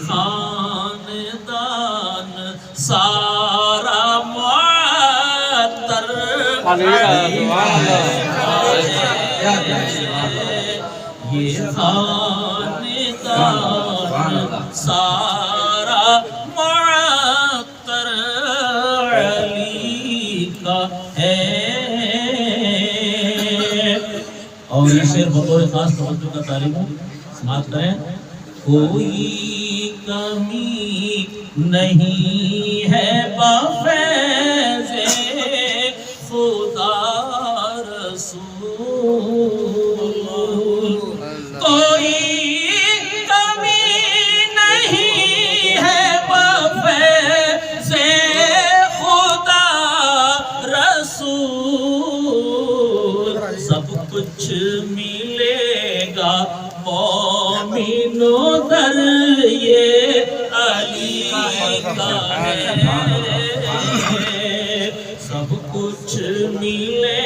خاندان سارا معطر یہ خاندان سارا معطر علی کا ہے۔ اور یہ شعر بطور خاص توجہ کا طالب ہوں، سماعت کریں۔ کوئی کمی نہیں ہے بفیض خدا رسول، کوئی کمی نہیں ہے بفیض خدا رسول، سب کچھ ملے گا مومنوں در یہ علی کا ہے، سب کچھ ملے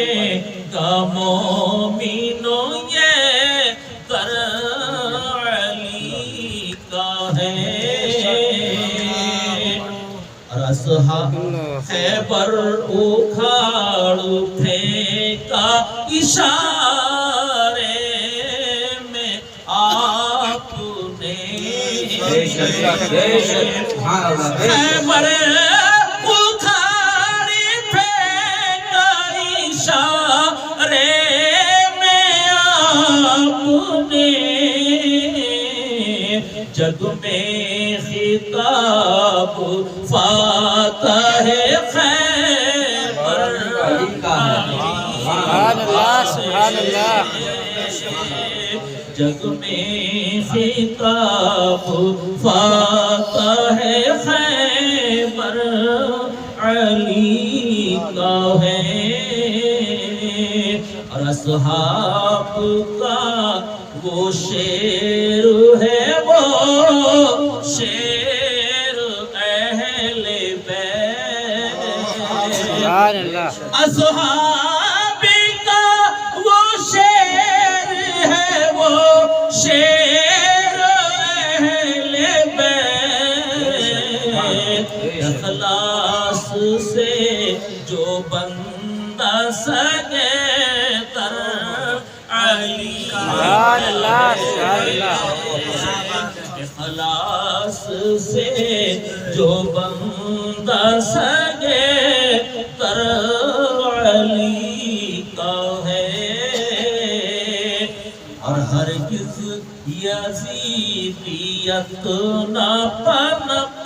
گا مومنوں یہ در علی کا ہے۔ اصحاب خیبر اکھاڑ پھینکا اشارے میں آپ نے، خیبر اکھاڑ پھینکا اشارے میں آپ نے، جگ میں خطاب فاتح خیبر سبحان اللہ، جگ میں خطاب فاتح خیبر علی کا ہے، اور اصحاب کا وہ شعر ہے، وہ شعر اہل بیت، سبحان اللہ، اصحاب کا وہ شعر ہے، وہ شعر اہل بیت، اخلاص سے جو بندہ سگے تر علی سبحان اللہ، سبحان اللہ، اخلاص سے جو بندہ سگے تر علی کا ہے، اور ہرگز یزیدیت نہ پنپ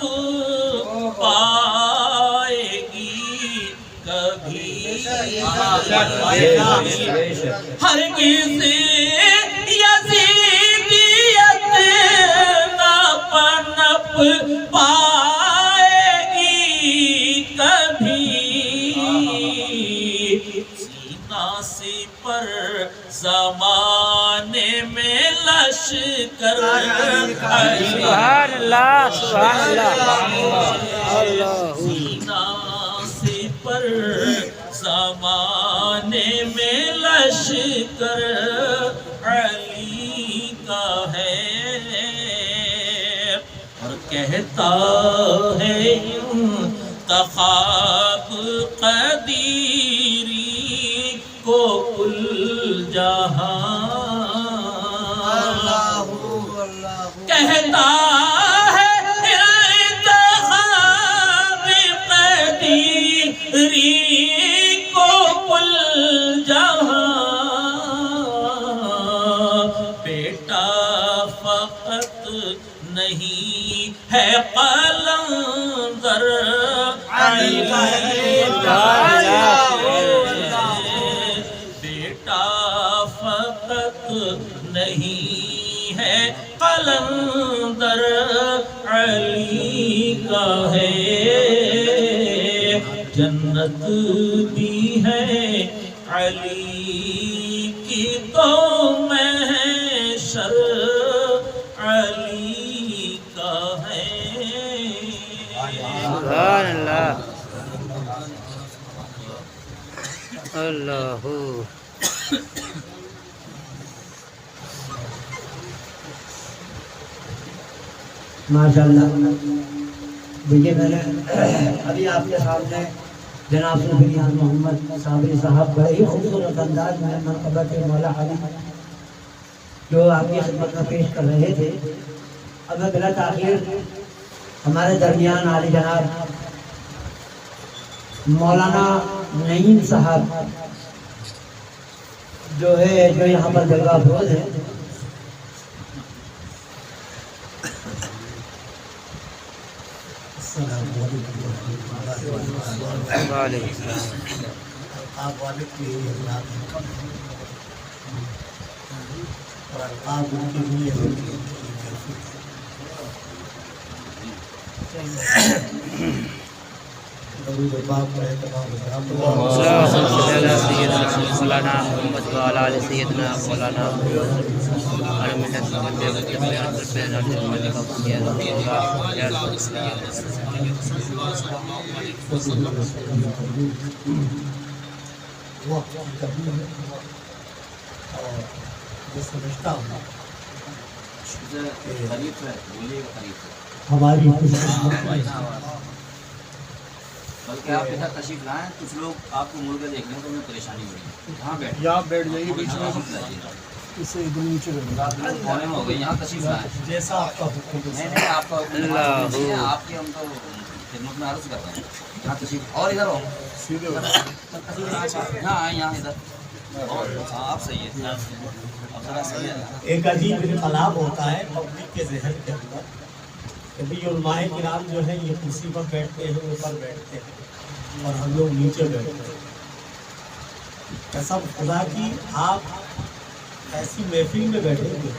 پائے گی کبھی، ہرگز یزیدیت نہ پنپ پائے گی کبھی، سینہ سی پر زمانے میں لشکر سبحان اللہ، سبحان اللہ، سینہ سی پر زمانے میں لشکر علی کا ہے، اور کہتا ہے انتخاب قدیری کو کل جہاں، کہتا ہے انتخاب قدیری کو کل جہاں، بیٹا فقط نہیں ہے قلندر علی، بیٹا فقط نہیں ہے قلندر علی کا ہے، جنت بھی ہے علی کی تو محشر علی کا ہے۔ سبحان اللہ، اللہ ماشاءاللہ. دیکھیے میں نے ابھی آپ کے سامنے جناب سلطان محمد صابری صاحب بڑے ہی خوبصورت انداز میں منقبت مولا علی جو آپ کی خدمت میں پیش کر رہے تھے. اب میں بلا تاخیر ہمارے درمیان عالی جناب مولانا نعیم صاحب جو یہاں پر جلوہ افروز ہے، آپ والد کی یہی حضرات ہیں اور القاب ان کے لیے درود پاک پڑھے تمام حضرات. مولانا محمد وعلی آل سیدنا مولانا وقت کبھی ہے اور یہ سمجھتا ہوں ہماری بلکہ آپ ادھر تشریف لائیں، کچھ لوگ آپ کو مڑ کے دیکھ رہے ہیں تو انہیں پریشانی ہو رہی ہے. کہاں بیٹھ یا بیٹھ جائیے بیچ میں اسے ادھر نیچے کونے میں ہو گئی. یہاں تشریف لائیں. جیسا آپ کا حکم نہیں آپ کا آپ کی ہم تو خدمت میں عرض کر رہے ہیں. یہاں تشریف اور ادھر ہو یہاں آئیں، یہاں ادھر اور آپ صحیح ہے. ایک عجیب انقلاب ہوتا ہے پبلک کے ذہن کے اندر کبھی علماء کرام جو ہے یہ کرسی پر بیٹھتے ہیں، اوپر بیٹھتے ہیں اور ہم لوگ نیچے بیٹھتے ہیں. قسم خدا کی آپ ایسی محفل میں بیٹھے ہوئے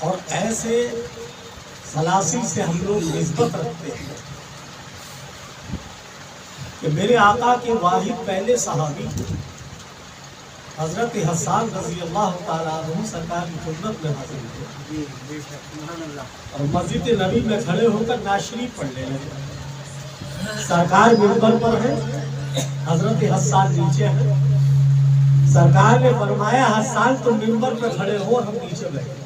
اور ایسے سلاسل سے ہم لوگ نسبت رکھتے ہیں کہ میرے آقا کے واحد پہلے صحابی حضرت حسان رضی اللہ تعالیٰ عنہ سرکار کی خدمت میں حاضر ہوئے اور مسجد نبی میں کھڑے ہو کر نعت شریف پڑھنے لگے. سرکار منبر پر ہے، حضرت حسان نیچے ہے. سرکار نے فرمایا حسان تم منبر پر کھڑے ہو، ہم نیچے بیٹھے.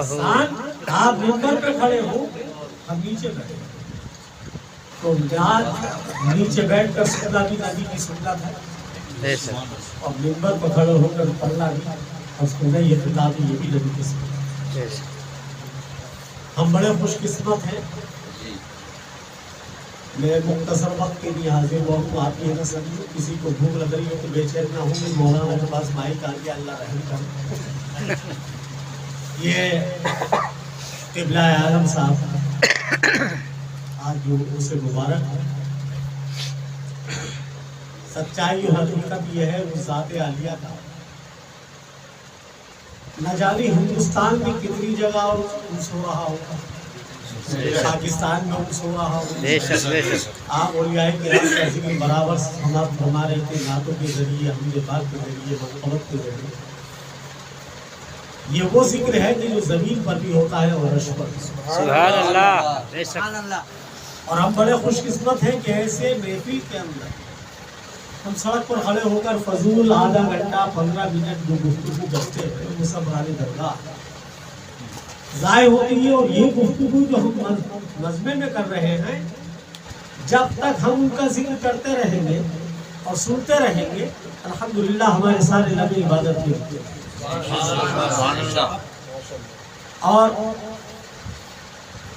حسان آپ منبر پر کھڑے ہو، ہم نیچے بیٹھے. تو نیچے بیٹھ کر سننا بھی نبی کی سنت ہے اور منبر پر کھڑے ہو کر پڑھنا بھی اور سننا یہ خطاب یہ بھی نبی کی سنت ہے. ہم بڑے خوش قسمت ہیں. میں مختصر وقت کے لیے حاضر ہوا ہوں. آپ یہ نہ سمجھو کسی کو بھوک لگ رہی ہو تو بے چین نہ ہوں. مولانا کے پاس مائک آ گیا، اللہ رحم کرے. یہ قبلہ عالم صاحب آج جو اسے مبارک ہے. سچائی اور حقیقت یہ ہے اس ذات عالیہ کا نہ جانے ہندوستان میں کتنی جگہ عرس ہو رہا ہوگا، پاکستان میں عرس ہو رہا ہوگا. آپ اولیاء کرام کا ذکر برابر ہمارے نعتوں کے ذریعے، حمد پاک کے ذریعے، منقبت کے ذریعے. یہ وہ ذکر ہے کہ جو زمین پر بھی ہوتا ہے اور عرش پر. سبحان اللہ، سبحان اللہ. اور ہم بڑے خوش قسمت ہیں کہ ایسے محفل کے اندر ہم سڑک پر کھڑے ہو کر فضول آدھا گھنٹہ 15 منٹ جو گفتگو کرتے ہیں وہ سب رانے درگاہ ضائع ہوتی ہے. اور یہ گفتگو جو ہم مجمع میں کر رہے ہیں جب تک ہم ان کا ذکر کرتے رہیں گے اور سنتے رہیں گے الحمدللہ ہمارے سارے نبی عبادت میں ہوتے ہیں. اور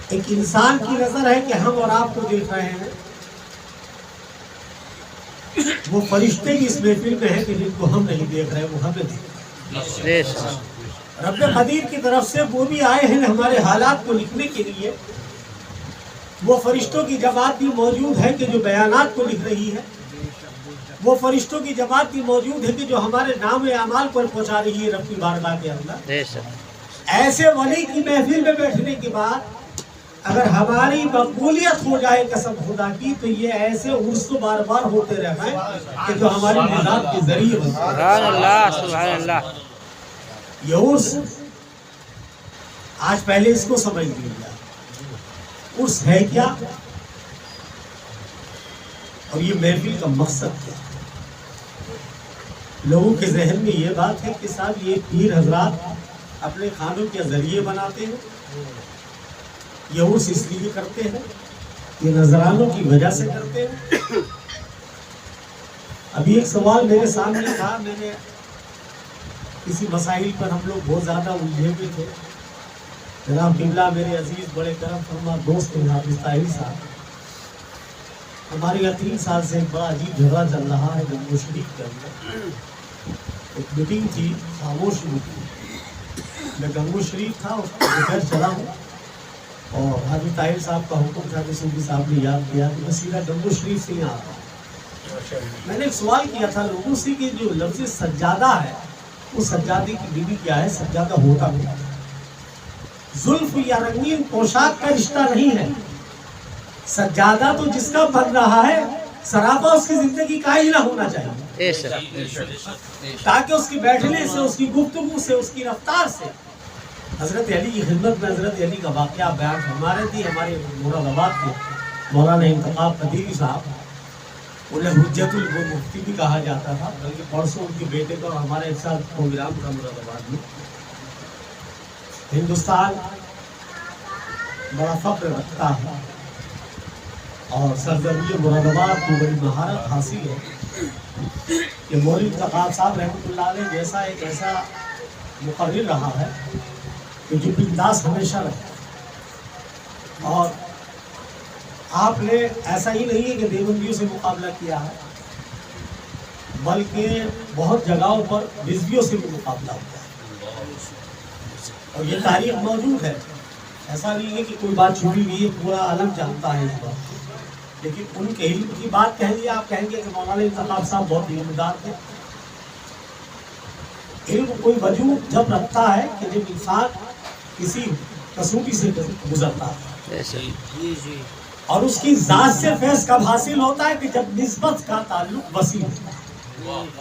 ایک انسان کی نظر ہے کہ ہم اور آپ کو دیکھ رہے ہیں، وہ فرشتے بھی اس محفل میں ہیں کہ جن کو ہم نہیں دیکھ رہے وہ ہمیں دیکھ رہے ہیں. رب قدیر کی طرف سے وہ بھی آئے ہیں ہمارے حالات کو لکھنے کے لیے. وہ فرشتوں کی جماعت بھی موجود ہے کہ جو بیانات کو لکھ رہی ہے. وہ فرشتوں کی جماعت بھی موجود ہے کہ جو ہمارے نام اعمال پر پہنچا رہی ہے رب کی بارگاہ کے اندر. ایسے ولی کی محفل میں بیٹھنے کے بعد اگر ہماری مقبولیت ہو جائے قسم خدا کی تو یہ ایسے عرس تو بار بار ہوتے رہیں کہ جو ہماری نجات کے ذریعے بنتے ہیں. سبحان اللہ، سبحان اللہ. یہ عرس آج پہلے اس کو سمجھ لیجیے عرس ہے کیا اور یہ محفل کا مقصد کیا. لوگوں کے ذہن میں یہ بات ہے کہ صاحب یہ پیر حضرات اپنے خانوں کے ذریعے بناتے ہیں، یہ عرس اس لیے کرتے ہیں، یہ نذرانوں کی وجہ سے کرتے ہیں۔ ابھی ایک سوال میرے سامنے تھا، میں نے کسی مسائل پر ہم لوگ بہت زیادہ الجھے ہوئے تھے۔ جناب قبلہ میرے عزیز بڑے کرم فرما دوست ہیں حافظ طاہر صاحب، ہمارے یہاں 3 سال سے ایک بڑا عجیب جھگڑا چل رہا ہے گنگو شریف کے اندر۔ ایک میٹنگ تھی، خاموش میٹنگ، میں گنگو شریف تھا، اس کو گھر چلا ہوں اور حافظ طاہر صاحب کا حکم تھا کہ صوفی صاحب نے یاد کیا کہ میں سیدھا گنگو شریف سے یہاں آتا ہوں۔ میں نے ایک سوال کیا تھا لوگوں سے کہ جو لفظ سجادہ ہے وہ سجادے کی بیوی کیا ہے، سجادہ ہوتا کیا ہے؟ زلف یا رنگین پوشاک کا رشتہ نہیں ہے، سجادہ تو جس کا بن رہا ہے سراپا اس کی زندگی کا ہی نہ ہونا چاہیے، تاکہ اس کی بیٹھنے سے، اس کی گفتگو سے، اس کی رفتار سے حضرت علی کی خدمت میں حضرت علی کا واقعہ بیان فرما رہے تھے۔ ہمارے مراد آباد کے مولانا انتخاب قدیری صاحب، انہیں حجت المفتی بھی کہا جاتا تھا، بلکہ پرسوں ان کے بیٹے کا اور ہمارے ایک ساتھ پروگرام تھا مراد آباد میں۔ ہندوستان بڑا فخر رکھتا ہے اور سرزمین مراد آباد کو بڑی مہارت حاصل ہے کہ مولوی انتخاب صاحب رحمۃ اللہ علیہ جیسا ایک ایسا مقرر رہا ہے کہ جو بنداس ہمیشہ رہتا، اور آپ نے ایسا ہی نہیں ہے کہ دیوبندیوں سے مقابلہ کیا ہے، بلکہ بہت جگہوں پر رضویوں سے بھی مقابلہ ہوتا ہے، اور یہ تاریخ موجود ہے۔ ایسا نہیں ہے کہ کوئی بات چھپی ہوئی ہے، پورا عالم جانتا ہے اس بات، لیکن ان کے علم کی بات کہیں گے، آپ کہیں گے کہ مولانا انتخاب صاحب بہت علمدار تھے۔ علم کوئی وجود جب رکھتا ہے کہ جب انسان کسی کسوٹی سے گزرتا ہے، اور اس کی ذات سے فیض کب حاصل ہوتا ہے کہ جب نسبت کا تعلق وسیع ہوتا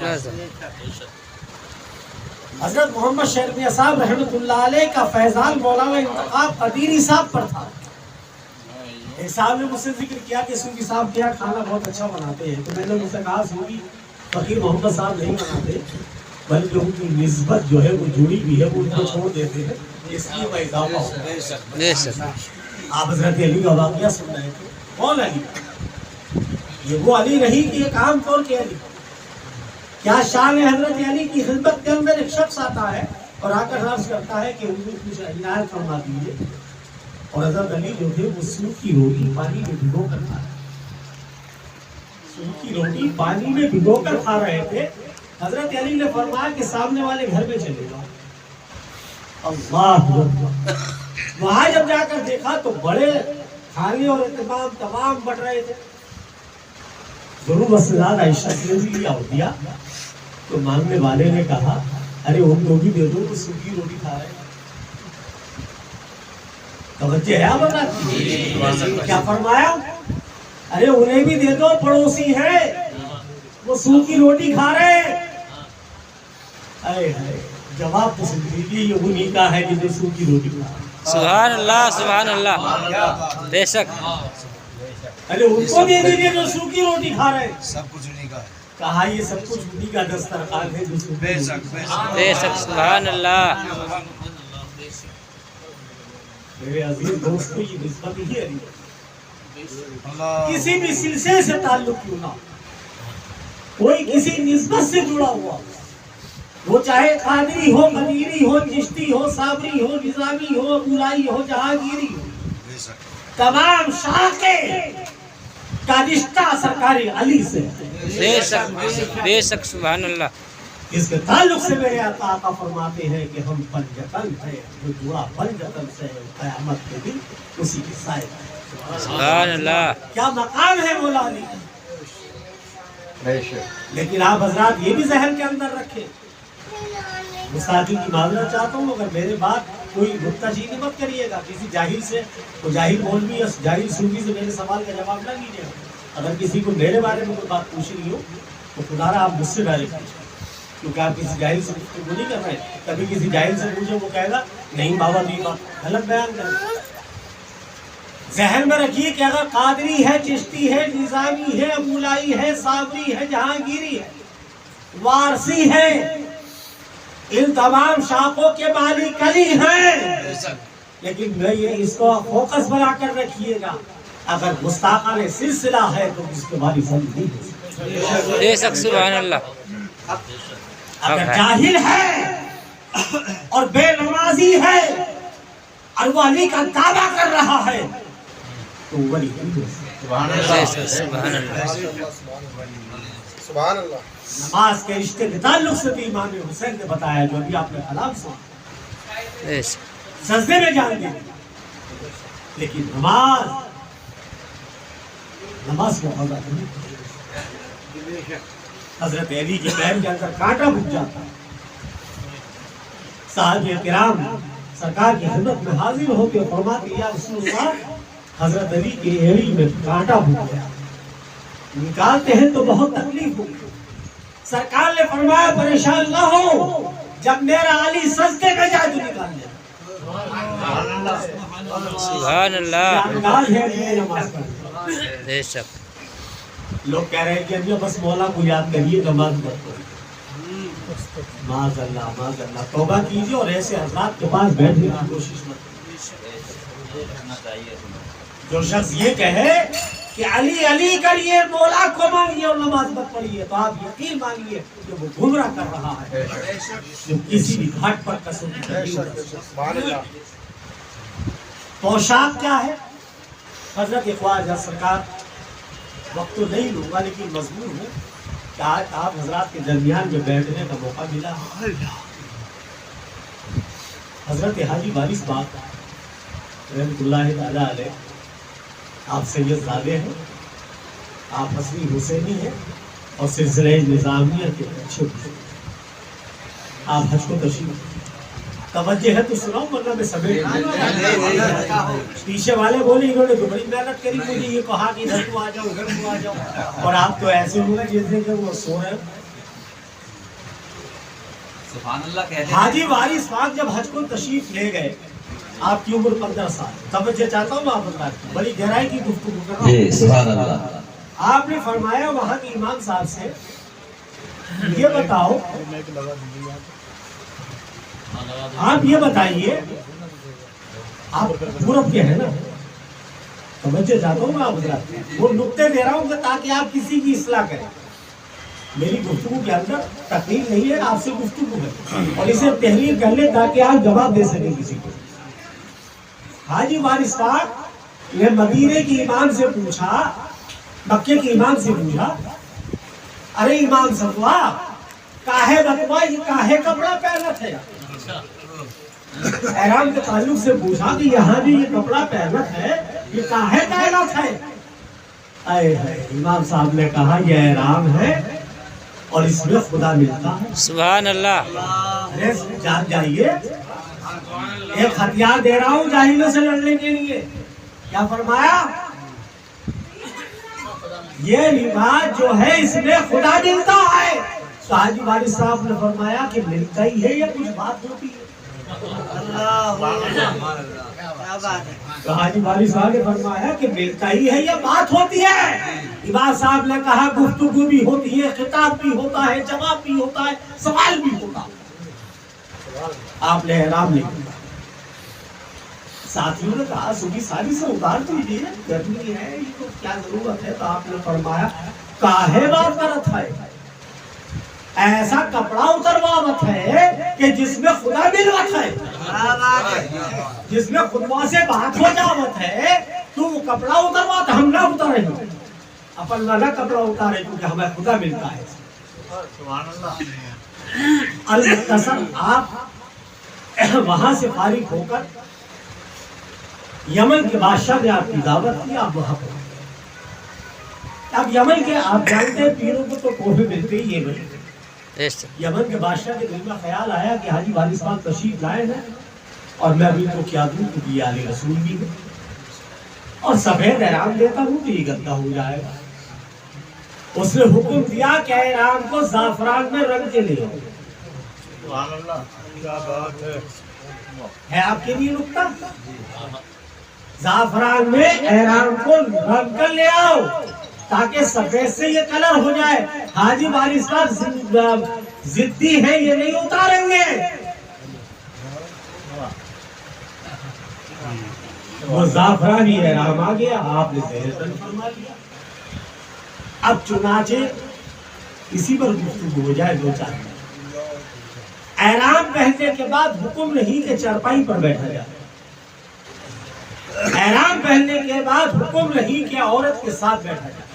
ہے۔ حضرت محمد شیخ میاں صاحب رحمۃ اللہ علیہ کا فیضان مولانا انتخاب قدیری صاحب پر تھا۔ ایک صاحب نے مجھ سے ذکر کیا کہ صوفی صاحب کیا کھانا بہت اچھا بناتے ہیں، تو میں نے مجھ سے کہا صوفی فقیر محمد صاحب نہیں بناتے، بلکہ ان کی نسبت جو ہے وہ جڑی بھی ہے، وہ ان کو چھوڑ دیتے ہیں، اس لیے وہ اضافہ ہوتا ہے۔ آپ حضرت علی کا واقعہ سن رہے تھے، کون علی؟ یہ وہ علی نہیں کہ ایک عام طور کے علی۔ کیا شان ہے حضرت علی کی خدمت کے اندر ایک شخص آتا ہے اور آ کر عرض کرتا ہے کہ حضور کچھ عنایت فرما دیجیے، اور حضرت علی جو تھے وہ سوکھ کی روٹی پانی میں بھگو کر کھا رہے تھے، سوکھ کی روٹی پانی میں بھگو کر کھا رہے تھے۔ حضرت علی نے فرمایا کہ سامنے والے گھر میں چلے جاؤ۔ اللہ اکبر۔ وہاں جب جا کر دیکھا تو بڑے کھانے اور اہتمام تمام بڑھ رہے تھے۔ ضرور مسئلہ عائشہ نے بھی لیا ہو دیا تو مانگنے والے نے کہا ارے ان کو بھی دے دو، تو سوکھی روٹی کھا رہے ہیں۔ توجہ ہے آپ لوگوں؟ کیا فرمایا؟ ارے انہیں بھی دے دو، پڑوسی ہیں، وہ سوکھی روٹی کھا رہے ہیں۔ جواب تو سن لیجیے، یہ انہیں کا ہے کہ جو سوکھی روٹی کھا رہے ہیں۔ سبحان اللہ، سبحان اللہ، بے شک۔ ارے ان کو دے دیجیے جو سوکھی روٹی کھا رہے ہیں۔ سب کچھ انہیں کا ہے۔ کہا یہ سب کچھ انہیں کا دسترخوان ہے جو سوکھی بے روٹی شک، بے کھا رہے ہیں۔ شک۔ بے شک، سبحان اللہ۔ میرے عزیز دوستو، یہ نسبت ہی ہے اللہ کسی بھی سلسلے سے تعلق کیوں نہ ہو، کوئی کسی نسبت سے جڑا ہوا، وہ چاہے قادری ہو، قدیری ہو، چشتی ہو، صابری ہو، نظامی ہو، مولائی ہو، جہانگیری ہو، بے شک۔ تمام شاخے کا رشتہ سرکاری علی سے ہے۔ بے شک، بے شک، سبحان اللہ۔ اس کے تعلق سے میرے آقا فرماتے ہیں کہ ہم پنجتن ہے، جو جڑا پنجتن سے ہے قیامت کے دن اسی کے سائے ہے۔ سبحان اللہ۔ کیا مقام ہے مولا علی کا۔ لیکن آپ حضرات یہ بھی ذہن کے اندر رکھیں، مستعدی کی معذرت چاہتا ہوں، اگر میرے بات کوئی نکتہ چینی مت کریے گا، کسی جاہل سے، وہ جاہل مولوی یا جاہل صوفی سے میرے سوال کا جواب نہ لیجیے گا۔ اگر کسی کو میرے بارے میں کوئی بات پوچھنی ہو تو خدا رہا آپ مجھ سے ڈائریکٹ پوچھیں، کیونکہ آپ کسی جاہل سے گفتگو نہیں کر رہے ہیں۔ کبھی کسی جاہل سے پوچھے وہ کہے گا نہیں بابا تو یہ بات غلط بیان کریں۔ ذہن میں رکھیے کہ اگر قادری ہے، چشتی ہے، نظامی ہے، مولائی ہے، صابری ہے، جہانگیری ہے، وارثی ہیں، ان تمام شاخوں کے مالک علی ہیں، لیکن میں یہ اس کو فوکس بنا کر رکھیے گا، اگر مستاقہ سلسلہ ہے تو اس کے مالک علی نہیں ہو سکتے۔ بے شک سبحان اللہ۔ اگر جاہل ہے اور بے نمازی ہے اور وہ علی کا دعویٰ کر رہا ہے تو ولی نہیں ہو سکتا۔ بے شک سبحان اللہ۔ سبحان اللہ۔ نماز کے رشتے کے تعلق سے بھی امام حسین نے بتایا، جو ابھی آپ نے کلام سنا، بے شک سجدے میں جان گے، لیکن نماز کو قضا نہیں۔ حضرت علی کے پیر کے اندر کانٹا گھس جاتا، صحابہ کرام سرکار کی خدمت میں حاضر ہو کے فرماتے یا رسول اللہ، حضرت علی کے ایڑی میں کانٹا گھس گیا، نکالتے ہیں تو بہت تکلیف ہوگی۔ سرکار نے فرمایا پریشان نہ ہو، جب میرا علی سجدے میں جائے تو نکال لے۔ سبحان اللہ۔ انداز ہے کہ نماز پڑھیں۔ بے شک لوگ کہہ رہے ہیں کہ ابھی بس مولا کو یاد کریے، نماز مت پڑھیے۔ معاذ اللہ معاذ اللہ، توبہ کیجیے اور ایسے حضرات کے پاس بیٹھنے کی کوشش مت کیجیے۔ جو شخص یہ کہے کہ علی علی کریے، مولا کو مانگیے اور نماز مت پڑھیے، تو آپ یقین مانگیے کہ وہ گمراہ کر رہا ہے، جو کسی بھی گھاٹ پر قسم نہیں ہوتا۔ سبحان اللہ۔ پوشاک کیا ہے؟ حضرت خواجہ سرکار، وقت تو نہیں لوں گا لیکن مضمون ہے کہ آج آپ حضرات کے درمیان میں بیٹھنے کا موقع ملا۔ حضرت حاجی وارث باغ رحمۃ اللہ تعالیٰ علیہ، آپ سید زادے ہیں، آپ حسنی حسینی ہیں اور سلسلہ نظامیہ کے اچھے، آپ حج کو تشریف توجہ ہے تو سناؤ ورنہ میں سمیٹ۔ پیچھے والے بولے انہوں نے تو بڑی محنت کری، مجھے یہ کہا کہ ادھر کو آ جاؤ ادھر کو آ جاؤ، اور آپ تو ایسے ہو گئے جیسے کہ وہ سو رہے۔ سبحان اللہ کہتے ہیں۔ حاجی وارث پاک جب حج کو تشریف لے گئے، آپ کی عمر 15 سال، توجہ چاہتا ہوں میں آپ بتا دوں، بڑی گہرائی کی گفتگو کر رہا ہوں۔ سبحان اللہ۔ آپ نے فرمایا وہاں کے امام صاحب سے، یہ بتاؤ، آپ یہ بتائیے، آپ پورب کے ہیں نا، توجہ چاہتا ہوں میں آپ بتاتے ہیں، وہ نقطے دے رہا ہوں کہ تاکہ آپ کسی کی اصلاح کریں۔ میری گفتگو کے اندر تقریر نہیں ہے، آپ سے گفتگو ہے، اور اسے تحریر کر لیں تاکہ آپ جواب دے سکیں کسی کو۔ حاجی وارث پاک نے مدینے کی امام سے پوچھا، مکے کی امام سے پوچھا، ارے امام ستوا، کاہے بتوا یہ کاہے کپڑا پہنا تھا؟ احرام کے تعلق سے پوچھا کہ یہاں بھی یہ کپڑا پہنا ہے، یہ کاہے پہنا تھا؟ اے امام صاحب نے کہا یہ احرام ہے اور اس میں خدا ملتا ہے۔ سبحان اللہ۔ ارے جان جائیے، ایک ہتھیار دے رہا ہوں جاہلوں سے لڑنے کے لیے، کیا فرمایا؟ یہ لباس جو ہے اس میں خدا ملتا ہے۔ تو حاجی وارث صاحب نے فرمایا کہ ملتا ہی ہے یا کچھ بات ہوتی ہے؟ تو حاجی وارث صاحب نے فرمایا کہ ملتا ہی ہے یا بات ہوتی ہے؟ امام صاحب نے کہا گفتگو بھی ہوتی ہے، خطاب بھی ہوتا ہے، جواب بھی ہوتا ہے، سوال بھی ہوتا ہے۔ آپ نے احرام نہیں کیا، ساتھیوں نے کہا صبح ساری سے اتار دیجیے، گرمی ہے یہ تو کیا ضرورت ہے؟ تو آپ نے فرمایا کاہے بات کرت ہے؟ ایسا کپڑا اتروات ہے کہ جس میں خدا ملوت ہے، جس میں خدا سے بات ہو جاوت ہے، تو وہ کپڑا اتروات ہم نہ اتارے، اپن نہ کپڑا اتارے کیونکہ ہمیں خدا ملتا ہے۔ المختصر آپ وہاں سے فارغ ہو کر یمن کے بادشاہ نے آپ کی دعوت کی، آپ وہاں پر۔ اب یمن کے آپ جانتے ہیں پیروں کو تو کوفے ملتے ہی یہ بنے۔ یمن کے بادشاہ کے دل میں خیال آیا کہ حاجی وارث پاک تشریف لائے ہیں اور میں ابھی تو کیا دوں کیونکہ یہ علی رسول بھی ہے اور سفید احرام دیتا ہوں تو یہ گندا ہو جائے گا۔ اس نے حکم دیا کہ احرام کو زعفران میں رنگ کے لے ہے آپ کے لیے نکتہ، زعفران میں احرام کو رنگ کر لے آؤ۔ تاکہ سفید سے یہ کلر ہو جائے. حاجی وارث صاحب ضدی ہیں، یہ نہیں اتاریں گے. وہ زعفرانی احرام آ گیا، آپ نے زہر فرما لیا. اب چنانچہ اسی پر گفتگو ہو جائے دو چار. احرام پہننے کے بعد حکم نہیں کہ چارپائی پر بیٹھا جائے. احرام پہننے کے بعد حکم نہیں کہ عورت کے ساتھ بیٹھا جائے.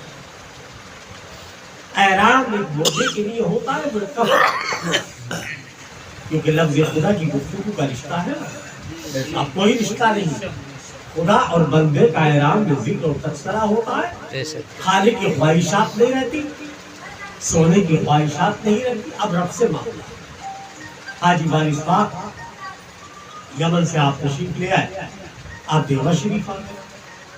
احرام ایک موقع کے لیے ہوتا ہے مرتبہ، کیونکہ لفظ خدا کی گفتگو کا رشتہ ہے. اب کوئی رشتہ نہیں، خدا اور بندے کا احرام میں ذکر اور تذکرہ ہوتا ہے. کھانے کی خواہشات نہیں رہتی، سونے کی خواہشات نہیں رہتی. اب رب سے معاملہ. حاجی وارث پاک یمن سے آپ تشریف لے آئے، آپ دیوبند شریف آ گئے.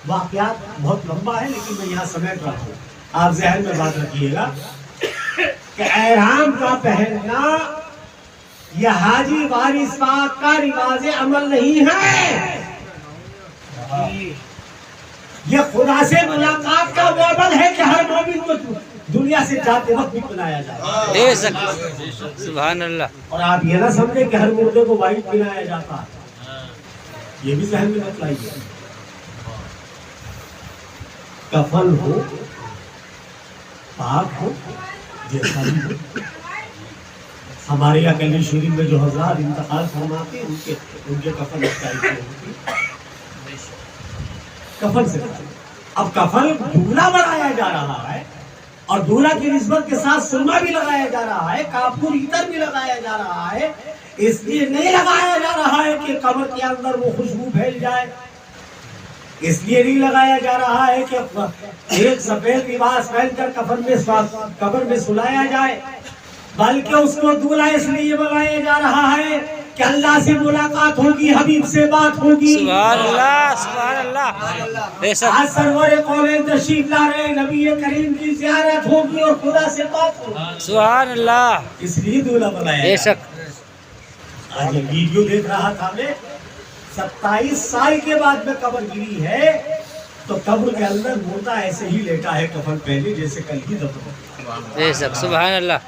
واقعات بہت لمبا ہے لیکن میں یہاں سمیٹ رہا ہوں، آپ ذہن میں بات رکھیے گا کہ احرام کا پہننا یہ حاجی وارث پاک کا رواج عمل نہیں ہے. یہ خدا سے ملاقات کا وہ عمل ہے کہ ہر مومن کو دنیا سے جاتے وقت بھی بنایا جاتا ہے. سبحان اللہ. اور آپ یہ نہ سمجھیں کہ ہر مردے کو وائٹ بنایا جاتا ہے، یہ بھی ذہن میں رکھ لائیے. کفن ہو، پاک ہو، جیسا بھی ہو. ہمارے یہاں کلی شریف میں جو حضرات انتقال فرماتے ہیں ان کے کفن ہوتی کفن سے. اب کفن دولہا بنایا جا رہا ہے اور دولہا کی نسبت کے ساتھ سرما بھی لگایا جا رہا ہے، کافور عطر بھی لگایا جا رہا ہے. اس لیے نہیں لگایا جا رہا ہے کہ قبر کے اندر وہ خوشبو پھیل جائے. اس لیے نہیں لگایا جا رہا ہے کہ ایک سفید لباس پہن کر قبر میں سلایا جائے، بلکہ اس کو دولہا اس لیے بنایا جا رہا ہے کہ اللہ سے ملاقات ہوگی، حبیب سے بات ہوگی. سبحان اللہ، سبحان اللہ. آج سرور کونین تشریف لا رہے نبی کریم کی زیارت ہوگی اور خدا سے بات ہوگی. سبحان اللہ. اس لیے دولہا بنایا بے شک. آج یہ ویڈیو دیکھ رہا تھا میں، 27 سال کے بعد میں قبر گری ہے تو قبر کے اندر مردہ ایسے ہی لیٹا ہے کفن پہنے جیسے کل ہی دفن ہوا. بے شک. سبحان اللہ.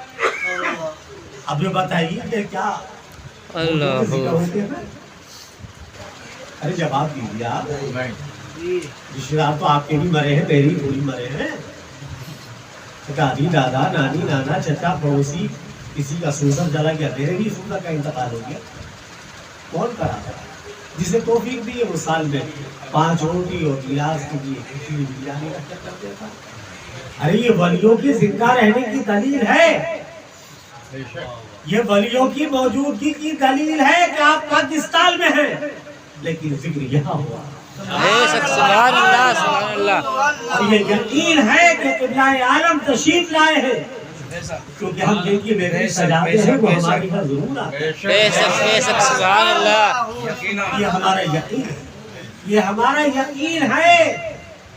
اب یہ بتائیے کہ کیا اللہ. ارے جواب دیجیے آپ. رشتے دار تو آپ کے بھی مرے ہیں، میری تھوڑی مرے ہیں. دادی، دادا، نانی، نانا، چچا، پڑوسی، کسی کا سوسر جلا گیا، میرے بھی سوسر کا انتقال ہو گیا. کون کرا تھا؟ جسے توفیق دی ہے وہ سال میں 5 روٹی اور گلاس کے لیے کسی بریانی رکھا کرتے تھا. ارے یہ ولیوں کی زندہ رہنے کی دلیل ہے، یہ ولیوں کی موجودگی کی دلیل ہے کہ آپ پاکستان میں ہیں لیکن ذکر یہاں ہوا. بے شک. سبحان اللہ، سبحان اللہ. اور یہ یقین ہے کہ قبلہ عالم تشریف لائے ہیں، کیونکہ ہم جن کی محفل سجاتے ہیں وہ ہماری گھر ضرور آتے ہیں. بے شک، بے شک. سبحان اللہ. یہ ہمارا یقین ہے، یہ ہمارا یقین ہے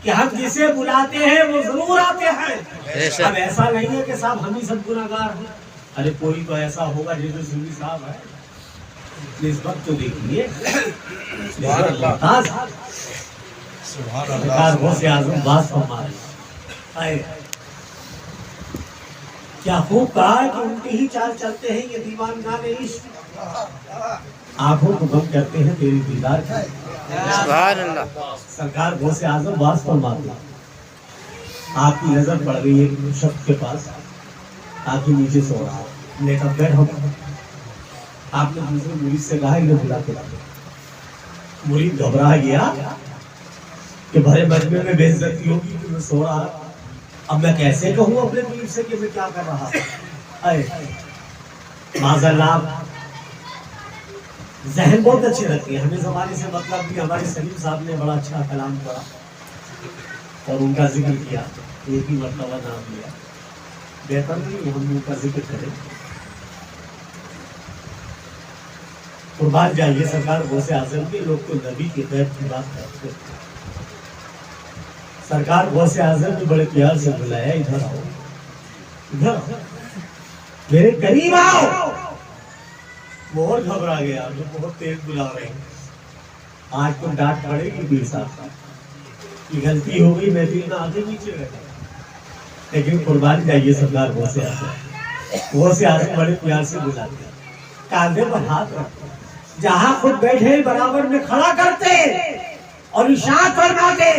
کہ ہم جسے بلاتے ہیں وہ ضرور آتے ہیں. بے شک. اب ایسا نہیں ہے کہ صاحب ہم ہی سب گناہگار ہیں. ارے کوئی تو ایسا ہوگا جیسے سنی صاحب ہے. نسبت تو دیکھیے، سرکار غوث اعظم باز فرما رہے ہیں. کیا خوب کہا کہ ان کی ہی چال چلتے ہیں یہ دیوانگان عشق، آنکھوں کو غم کرتے ہیں تیری دیدار کا. سبحان اللہ. سرکار غوث اعظم باز فرماتے ہیں. آپ کی نظر پڑ گئی ہے شخص کے پاس، آپ کے نیچے سو رہا ہے، لیٹا بیٹھ ہو. آپ نے دوسرے مرید سے کہا انہیں بلا کے لاؤ. مرید گھبرا گیا کہ بھرے مجمع میں بے عزتی ہوگی کہ میں سو رہا. اب میں کیسے کہوں اپنے مرید سے کہ میں کیا کر رہا ہوں. معاذ اللہ. ذہن بہت اچھے رکھتے ہیں، ہمیں زمانے سے مطلب بھی. ہمارے سلیم صاحب نے بڑا اچھا کلام پڑھا اور ان کا ذکر کیا، ایک ہی مرتبہ نام لیا. بہتر نہیں ہم ان کا ذکر کریں. قربان جائیے سرکار غوث اعظم کے لوگ تو نبی کے غیب کی بات کرتے ہیں. سرکار غوث اعظم نے بڑے پیار سے بلایا، ادھر آؤ، ادھر آؤ، میرے قریب آؤ. وہ اور گھبرا گیا، جو بہت تیز بلا رہے ہیں. آج تو ڈانٹ پڑے گی پیر صاحب کی غلطی ہو گئی، میں بھی نہ آگے نیچے رہا. لیکن قربانی جائیے سرکار وہ سے آتے بڑے پیار سے بلاتے کاندھے پر ہاتھ رکھتے جہاں خود بیٹھے برابر میں کھڑا کرتے اور ارشاد فرماتے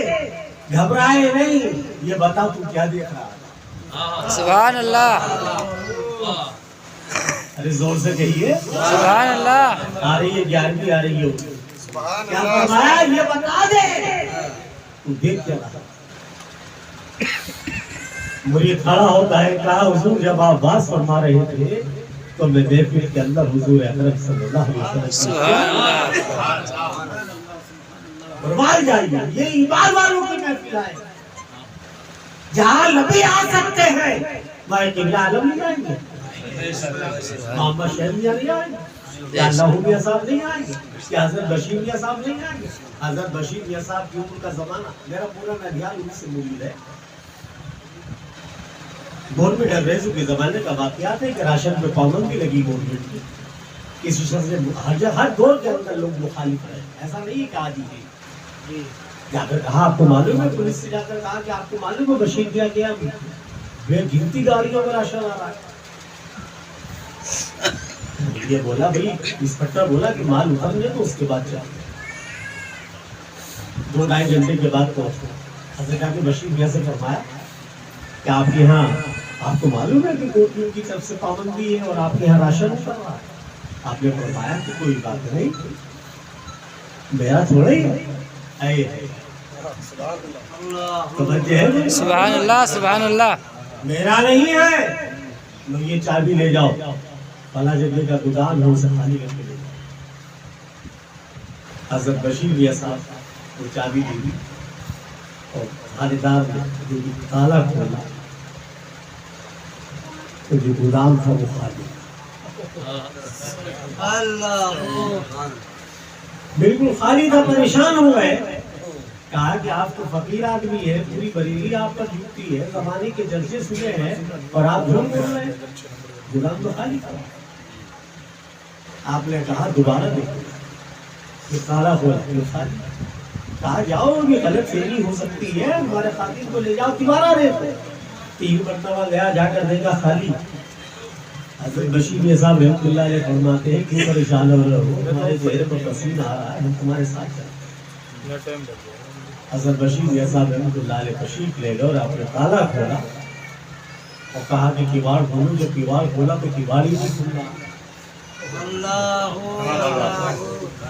گھبرائے نہیں یہ بتا تو کیا دیکھ رہا سبحان اللہ ارے زور سے کہیے سبحان اللہ آ رہی ہے 11ویں آ رہی ہے کیا فرمایا یہ بتا دے تو دیکھ کیا رہا مجھے کھڑا ہوتا ہے کہا حضور جب آپ بات فرما رہے تھے تو میں محفل کے اندر حضور اکرم صلی اللہ علیہ وسلم سبحان اللہ فرمائے جائیے یہ ایمان والوں کی محفل ہے جہاں نبی آ سکتے ہیں میں قبلہ عالم نہیں آئیں گے محمد شہر نہیں آئیں گے کیا اللہ میاں صاحب نہیں آئیں گے کیا حضرت بشیر میاں صاحب نہیں آئیں گے حضرت بشیر میاں صاحب کی عمر کا زمانہ میرا پورا نگیان ان سے مرید ہے گورنمنٹ انگریزوں کے زمانے کا واقعات ہے کہ راشن پہ پابندی لگی گورنمنٹ کی کسی شخص نے ہر دور کے اندر لوگ مخالف رہے ایسا نہیں کہ آج ہی جا کر کہا آپ کو معلوم ہے پولیس سے جا کر کہا کہ آپ کو معلوم ہے بشیر کیا کیا بے گنتی گاڑیوں میں راشن آ رہا ہے یہ بولا بھائی انسپکٹر بولا کہ مال اتر لے تو اس کے بعد چاہیے 2-2.5 گھنٹے کے بعد پہنچا حضرت کہا کہ بشیر میاں سے فرمایا کہ آپ کے ہاں آپ کو معلوم ہے کہ گورنمنٹ کی طرف سے پابندی ہے اور آپ کے یہاں راشن اتر رہا ہے آپ نے فرمایا کہ کوئی بات نہیں میرا تھوڑا ہی ہے سبحان اللہ سبحان اللہ میرا نہیں ہے لو یہ چابی لے جاؤ فلاں جگہ کا گودام ہے اسے خالی کر کے لے جاؤ حضرت بشیر میاں صاحب وہ چابی دے دی اور خاندار نے جو تالا کھولا تو جو گودام تھا وہ خالی بالکل خالی تھا پریشان ہو گئے کہا کہ آپ تو فقیر آدمی ہے پوری بریلی آپ پر جھوٹتی ہے زمانے کے جلسے سنے ہیں اور آپ جھوٹ بول رہے ہیں گودام تو خالی تھا آپ نے کہا دوبارہ دیکھو یہ تالا کھولا یہ خالی کہا جاؤ یہ غلط فہمی ہو سکتی ہے ہمارے خاتون کو لے جاؤ دوبارہ دیکھو 3 مرتبہ گیا جا کر دیکھا خالی حضرت بشیر میاں صاحب رحمۃ اللہ علیہ فرماتے ہیں کیوں پریشان ہو رہے ہو تمہارے چہرے پر پسینہ آ رہا ہے ہم تمہارے ساتھ چلیں حضرت بشیر میاں صاحب رحمۃ اللہ علیہ تشریف لے گئے اور آپ نے تالا کھولا اور کہا کہ کیواڑ کھولو جب کیواڑ کھولا تو کیواڑ ہی نہیں کھل رہا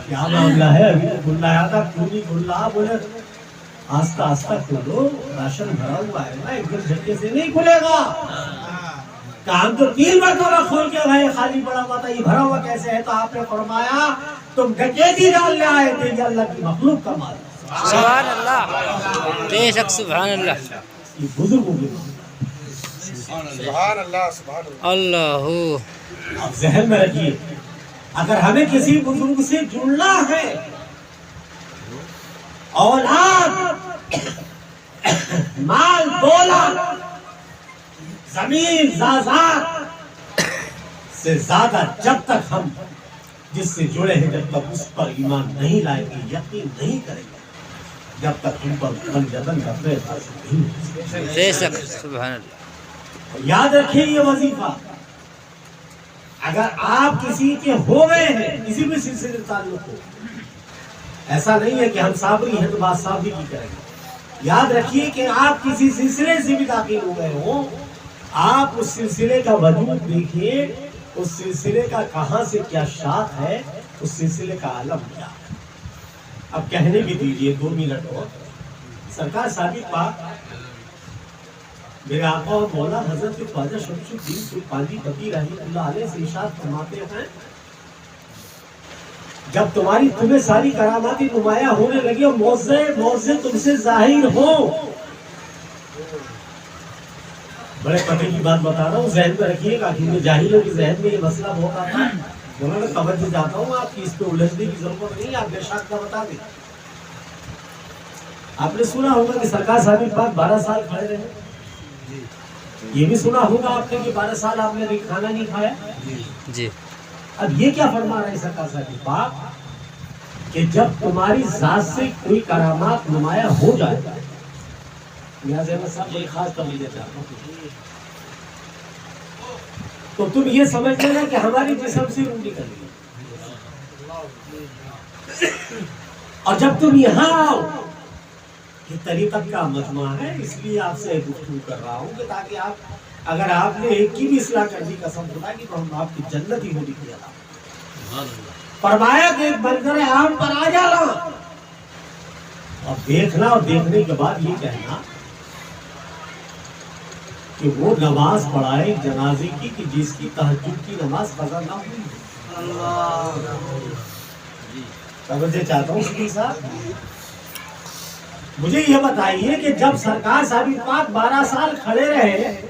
کیا معاملہ ہے ابھی تو کھل رہا تھا کیوں نہیں کھل رہا بولے آستہ آستہ کھولو راشن بھرا ہوا ہے نا ایک دم جھٹکے سے نہیں کھلے گا کام تو 3 مرتبہ کھول کے گئے خالی پڑا ہوا تھا یہ بھرا ہوا کیسے ہے تو آپ نے فرمایا تم ڈکیتی ڈالنے آئے تھے یہ اللہ کی مخلوق کا مال سبحان اللہ بے شک سبحان اللہ یہ بزرگوں کی سبحان اللہ سبحان اللہ اللہ آپ ذہن میں رکھیے اگر ہمیں کسی بزرگ سے جڑنا ہے اولاد مال دولت زمین زازات سے زیادہ جب تک ہم جس سے جڑے ہیں جب تک اس پر ایمان نہیں لائیں گے یقین نہیں کریں گے جب تک ہم پر بن جدن کا فیض حاصل نہیں ہو بے شک سبحان اللہ یاد رکھیں یہ وظیفہ اگر آپ کسی کے ہو گئے ہیں کسی بھی سلسلے تعلق ہو ایسا نہیں ہے کہ ہم صابری ہیں تو بات صابری کی کریں گے یاد رکھیے کہ آپ کسی سلسلے سے بھی داخل ہو گئے ہوں آپ اس سلسلے کا وجود دیکھیے اس سلسلے کا کہاں سے کیا شاخ ہے اس سلسلے کا عالم کیا ہے اب کہنے بھی دیجئے 2 منٹ اور سرکار ثابت پاک میرے آقا اور مولا حضرت خواجہ شمس الدین سلطانی فقیر رحمۃ اللہ علیہ سے ارشاد فرماتے ہیں جب تمہیں ساری کراماتی نمایاں ہونے لگی اور موضع تم سے ظاہر ہو بڑے پتے کی بات بتا رہا ہوں ذہن میں رکھیے گا کیونکہ جاہلوں کے ذہن میں یہ مسئلہ بہت آتا ہے انہوں نے توجہ چاہتا ہوں آپ کی اس پہ الجھنے کی ضرورت نہیں آپ بے شک کا بتا دیں آپ نے سنا ہوگا کہ سرکار صاحب پاک 12 سال کھڑے رہے یہ بھی سنا ہوگا آپ نے کہ 12 سال آپ نے کھانا نہیں کھایا جی اب یہ کیا فرما رہے ہیں سرکار صاحب پاک کہ جب تمہاری ذات سے کوئی کرامات نمایاں ہو جائے نیاز احمد صاحب بڑی خاص توجہ چاہتا ہوں. تو تم یہ سمجھ لینا کہ ہماری جسم سے روح نکل گئی. اور جب تم یہاں آؤ، یہ طریقت کا مجموعہ ہے، اس لیے آپ سے گفتگو کر رہا ہوں کہ تاکہ آپ، اگر آپ نے ایک کی بھی اصلاح کر دی، قسم خدا کی، تو ہم آپ کی جنت ہی ہونے کی عطا. فرمایا کہ ایک منظر عام پر آ جانا اور دیکھنا، اور دیکھنے کے بعد یہ کہنا کہ وہ نماز پڑھائے جنازے کی کہ جس کی تہجد کی نماز قضا نہ ہوئی. توجہ چاہتا ہوں شریف صاحب، مجھے یہ بتائیے کہ جب سرکار صاحب پاک 12 سال کھڑے رہے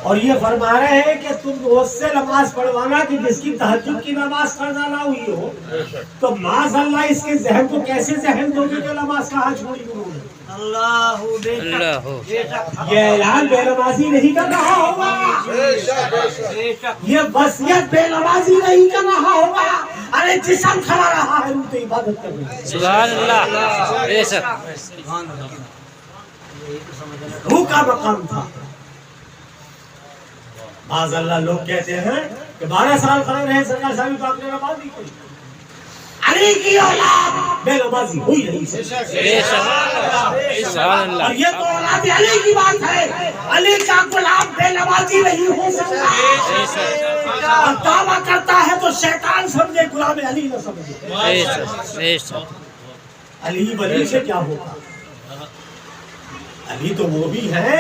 اور یہ فرما رہے ہیں کہ تم روز سے نماز پڑھوانا کہ جس کی تہجد کی نماز قضا نہ ہوئی ہو، تو معاذ اللہ اس کے ذہن کو کیسے ذہن دو گے کہ نماز کہاں چھوڑی انہوں نے؟ یہ اعلان بے نمازی نہیں کر رہا ہوگا، یہ وصیت بے نمازی نہیں کر رہا ہوگا. ارے جسم کھڑا رہا ہے، ان کی عبادت کر رہے ہیں. سبحان اللہ. بے شک روح کا مقام تھا. معاذ اللہ لوگ کہتے ہیں کہ 12 سال کھڑے رہے سرکار صاحب پاک نے نماز نہیں پڑھی. علی کی اولاد بے نمازی ہوئی نہیں. بے شک. سبحان اللہ. اور یہ تو اولاد علی کی بات ہے. علی کا غلام بے نمازی نہیں ہو سکتا. اور دعویٰ کرتا ہے تو شیطان سمجھے، غلام علی نہ سمجھے. بے شک. بے شک. علی ولی سے کیا ہوگا؟ علی تو وہ بھی ہے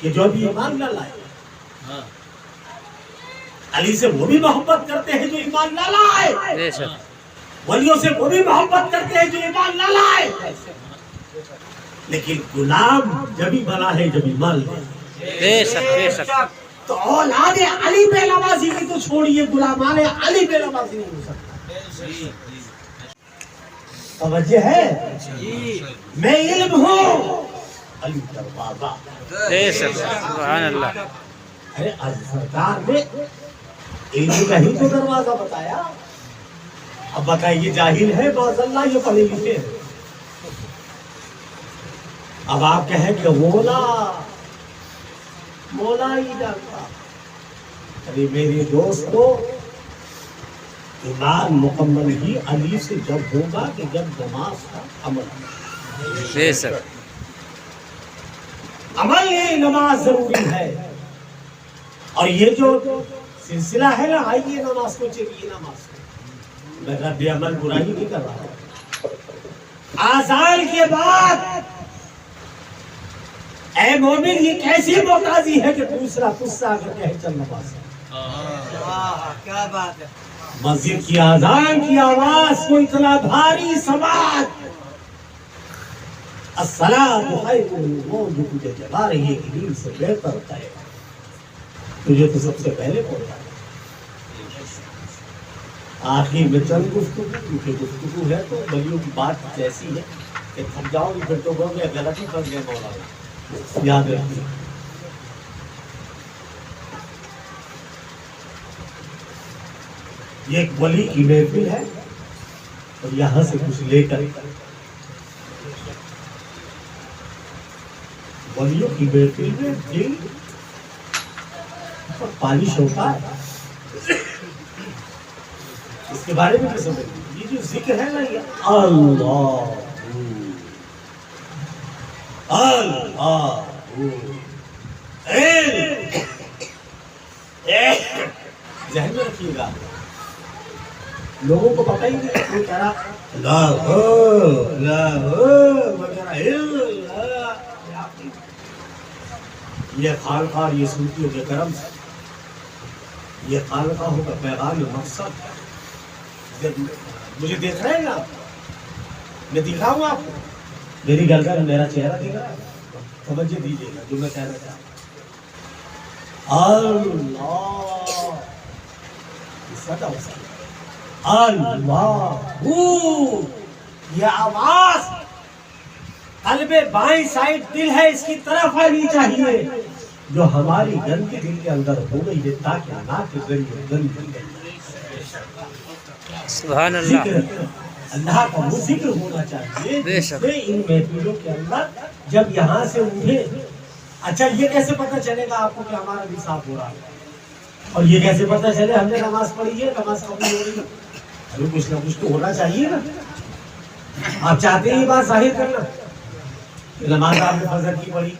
کہ جو بھی ایمان نہ لائے. علی سے وہ بھی محبت کرتے ہیں جو ایمان نہ لائے. بے شک. ولیوں سے وہ بھی محبت کرتے ہیں جو ایمان نہ لائے. لیکن غلام جب ہی بنا ہے جب ایمان لائے. بے شک. بے شک. تو اولاد علی بے نمازی کی تو چھوڑیے، غلامان علی بے نمازی نہیں ہو سکتا. توجہ ہے؟ میں علم ہوں، علی دروازہ. بے شک. سبحان اللہ. ارے سرکار نے علم کا ہی تو دروازہ بتایا. اب بتائیے جاہل ہے باذ اللہ، یہ پڑھے لکھے ہیں. اب آپ کہیں کہ مولا ہی جانتا. ارے میرے دوستو، ایمان مکمل ہی علی سے جب ہوگا کہ جب نماز کا عمل. بے شک. عمل یہ نماز ضروری ہے. اور یہ جو سلسلہ ہے نا، آئیے نماز کو، چلیے نماز کو. میں رد عمل برائی نہیں کر رہا. آذان کے بعد اے مومن یہ کیسی معتازی ہے کہ دوسرا قصہ اگر کہے چل نماز. کیا بات ہے. مسجد کی آذان کی آواز کو اتنا بھاری سماعت، الصلاۃ خیر وہ جو تجھے جگا رہی ہے کہ نیند سے بہتر ہے، تجھے تو سب سے پہلے پہنچا. آخر میں چند گفتگو، کیونکہ گفتگو ہے تو ولیوں کی بات ایسی ہے کہ تھک جاؤ گے پھر تو کہو گے غلطی کر گیا مولانا. یاد رکھیے یہ ایک ولی کی محفل ہے اور یہاں سے کچھ لے کر ولیوں کی محفل میں دل پالش ہوتا ہے. اس کے بارے میں کیسے بولیں؟ یہ جو ذکر ہے نا، یہ اللہ اللہ ذہن میں رکھیے گا. لوگوں کو پتہ ہی نہیں، کوئی کہہ رہا اللہ وغیرہ. یہ خانقاہ، یہ صوفیوں کے کرم سے، یہ خانقاہوں کا پیغام مقصد ہے. مجھے دیکھ رہے ہیں نا، میں دکھاؤں آپ کو میری گردن میں میرا چہرہ دکھ رہا ہے. توجہ دیجیے گا جو میں کہنا چاہتا ہوں. اللہ یہ آواز قلب بائیں سائڈ دل ہے، اس کی طرف آنی چاہیے. جو ہماری گندگی دل کے اندر ہو گئی ہے تاکہ ناک کے ذریعے گندگی. سبحان اللہ. اللہ کا وہ ذکر ہونا چاہیے بے شک۔ جس میں ان محفلوں کے اندر جب یہاں سے اٹھے، اچھا یہ کیسے پتہ چلے گا آپ کو کہ ہمارا بھی صاف ہو رہا ہے؟ اور یہ کیسے پتہ چلے ہم نے نماز پڑھی ہے، نماز قبول ہو رہی ہے؟ ابھی کچھ نہ کچھ تو ہونا چاہیے نا۔ آپ چاہتے ہیں یہ بات ظاہر کرنا، نماز آپ نے فجر کی پڑھی،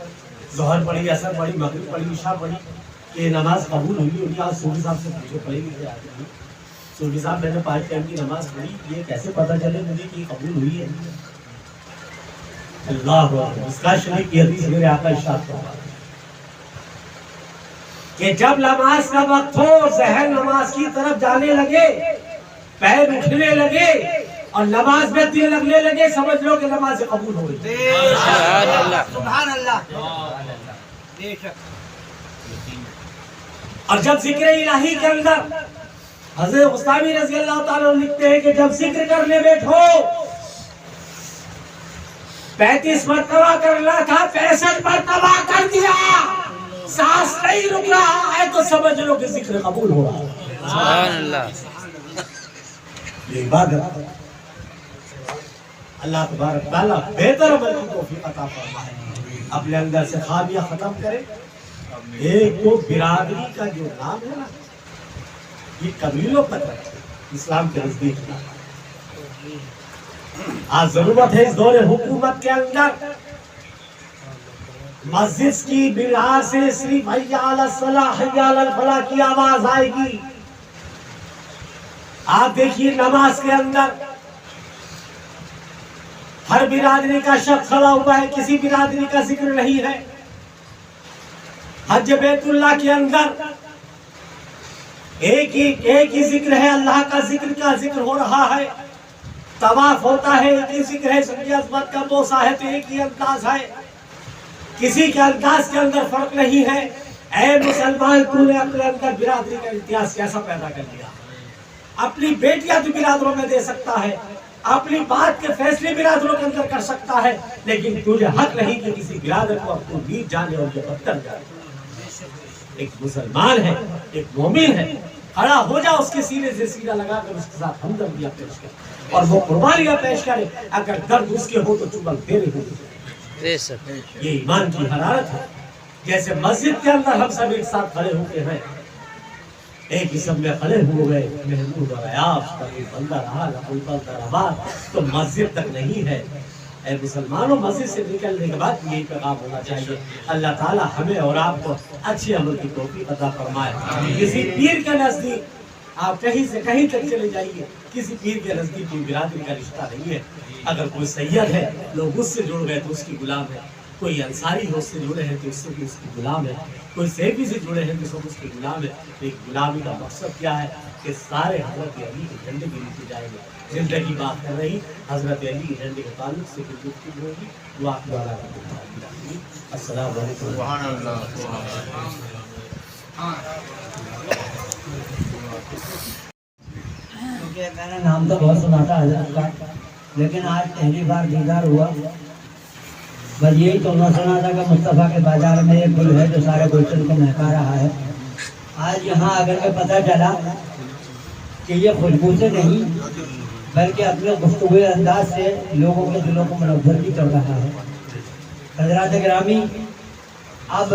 ظہر پڑھی، عصر پڑھی، مغرب پڑھی، عشاء پڑھی، کہ نماز قبول ہوئی ہوگی؟ آج صوفی صاحب سے پوچھو، پڑھی لکھے آدمی ہیں، صوفی صاحب میں نے 5 ٹائم کی نماز پڑھی، یہ کیسے پتہ چلے مجھے کہ قبول ہوئی ہے؟ اللہ اکبر۔ اس کا شریف کی حدیث میرے آقا ارشاد فرماتے ہیں کہ جب نماز کا وقت ہو، ذہن نماز کی طرف جانے لگے، پیر اٹھنے لگے اور نماز میں دل لگنے لگے، سمجھ لو کہ نماز قبول ہو گئی۔ سبحان اللہ، سبحان اللہ، بے شک۔ اور جب ذکر الہی کے اندر حضرت غستامی رضی اللہ تعالیٰ لکھتے ہیں کہ جب ذکر کرنے بیٹھو 35 مرتبہ کرنا تھا 65 مرتبہ کر دیا، سانس نہیں رک رہا ہے تو سمجھ لو کہ ذکر قبول ہو رہا ہے۔ سبحان اللہ، یہ عبادت اللہ تبارک تعالیٰ بہتر عمل کی توفیق عطا فرمائے، اپنے اندر سے خامیاں ختم کرے۔ ایک تو برادری کا جو نام ہے نا، یہ قبیلوں پر ہے اسلام کے نزدیک۔ آج ضرورت ہے اس دور حکومت کے اندر مسجد کی بنا سے صرف حی علی الصلاح حی علی الفلاح کی آواز آئے گی۔ آپ دیکھیے نماز کے اندر ہر برادری کا شخص کھڑا ہوا ہے، کسی برادری کا ذکر نہیں ہے۔ حج بیت اللہ کے اندر ایک ہی ذکر ہے، اللہ کا ذکر ہو رہا ہے۔ طواف ہوتا ہے، ایک ہی ذکر ہے، سب کی عظمت کا بوسہ ہے تو ایک ہی انداز ہے، کسی کے انداز کے اندر فرق نہیں ہے۔ اے مسلمان، تو نے اپنے اندر برادری کا امتیاز کیسا پیدا کر لیا؟ اپنی بیٹیاں تو برادروں میں دے سکتا ہے، اپنی بات کے فیصلے برادروں کے اندر کر سکتا ہے، لیکن تجھے حق نہیں کہ کسی برادر کو اپنی نیت جانے اور یہ بدتر جانے۔ ایک مسلمان ہے، ایک مومن ہے، کھڑا ہو جا اس کے سینے سے سینہ لگا کر اس کے ساتھ ہمدردیاں پیش کر اور وہ قربانیاں پیش کرے، اگر درد اس کے ہو تو چبل تیرے ہو۔ بے شک، یہ ایمان کی حرارت ہے۔ جیسے مسجد کے اندر ہم سب ایک ساتھ کھڑے ہوتے ہیں، ایک ہی سب میں کھڑے ہو گئے، محمود اور عیاش کبھی بندہ رہا نہ کوئی بندہ رہا، تو مسجد تک نہیں ہے۔ اے مسلمانوں، مسجد سے نکلنے کے بعد یہی پیغام ہونا چاہیے۔ اللہ تعالی ہمیں اور آپ کو اچھے عمل کی توفیق عطا فرمائے۔ کسی پیر کے نزدیک آپ کہیں سے کہیں تک چلے جائیے، کسی پیر کے نزدیک کوئی برادری کا رشتہ نہیں ہے۔ اگر کوئی سید ہے، لوگ اس سے جڑ گئے تو اس کی غلام ہے، کوئی انصاری ہے اس سے جڑے ہیں تو اس سے بھی اس کی غلام ہے، کوئی سیفی سے جڑے ہیں تو سب اس کی غلام ہے۔ ایک غلامی کا مقصد کیا ہے کہ سارے حضرت علی کے جھنڈے کے نیچے جائیں گے۔ زندگی بات کر رہی حضرت علی کے جھنڈے کے تعلق سے کچھ گفتگو ہوگی، دعا کی السلام علیکم۔ سبحان اللہ۔ کیونکہ میں نے نام تو بہت سنا تھا حضرت کا، لیکن آج پہلی بار دیدار ہوا۔ بس یہی تو نہ سنا تھا کہ مصطفیٰ کے بازار میں ایک گل ہے جو سارے گلشن کو مہکا رہا ہے۔ آج یہاں اگر کے پتہ چلا کہ یہ خوشبو سے نہیں بلکہ اپنے گفتگو انداز سے لوگوں کے دلوں کو منور بھی کر رہا ہے۔ حضرات گرامی، اب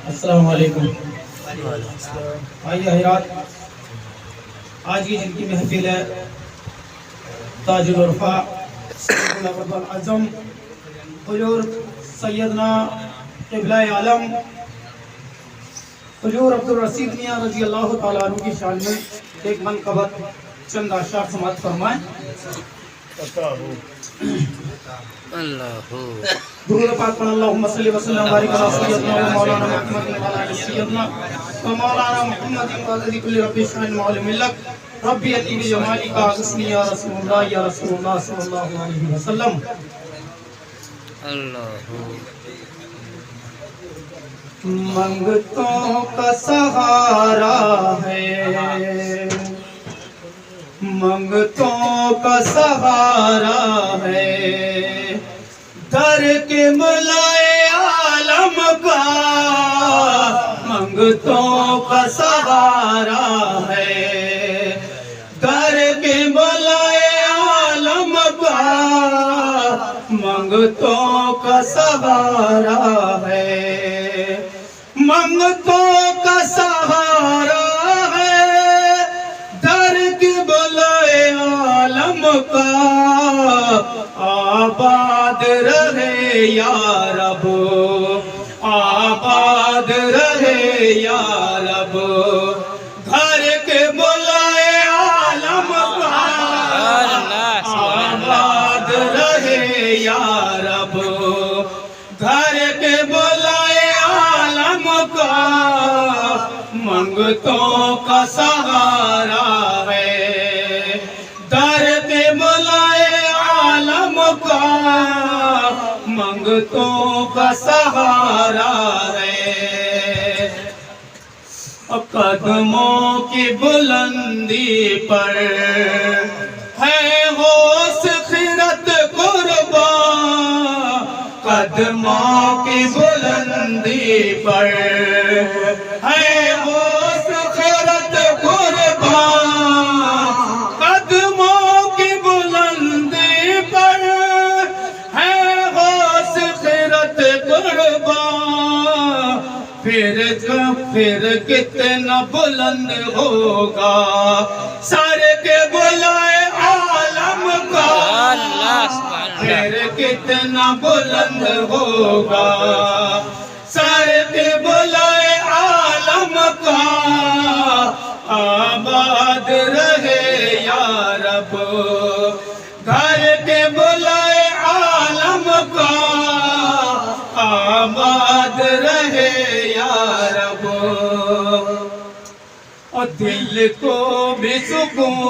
السلام علیکم۔ آئیے حضرات، آج کی جن کی محفل ہے تاج العرفاء سید العرب الاعظم حضور سیدنا قبلہ عالم حضور عبدالرشید میاں رضی اللہ تعالیٰ عنہ کی شان میں ایک منقبت چند اشعار سماعت فرمائیں۔ اللہ درود پاک پڑھ اللہم صلی وسلم وبارک علی سیدنا و مولانا محمد و علی سیدنا و مولانا محمد و علی کل رب شان معلوم لک ربی اتی بجمالک اغثنی یا رسول اللہ یا رسول اللہ صلی اللہ علیہ وسلم۔ اللہ منگتوں کا سہارا ہے، منگتوں کا سہارا ہے، در کے ملائے عالم کا منگتوں کا سہارا ہے، در کے ملائے عالم کا منگتوں کا سہارا ہے، منگتوں کا سہارا ہے، در کے بلائے عالم کا آباد رہے یا رب، آباد رہے یا رب، گھر کے بلائے عالم کا آباد رہے یا رب، گھر کے بلائے عالم کا منگتوں کا سہارا ہے، در پہ بلائے عالم کا منگتوں کا سہارا ہے، قدموں کی بلندی پر ہے غوث خرت قربان، قدموں کی بلندی پر ہے غوث خرت قربان، قدموں کی بلندی پر ہے غوث خرت قربان، پھر کتنا بلند ہوگا سر کے بلائے عالم کا، پھر کتنا بلند ہوگا سر کے بلائے عالم کا، آباد رہے یا رب، گھر کے بلائے عالم کا آباد رہے یا رب، اور دل کو بھی سکون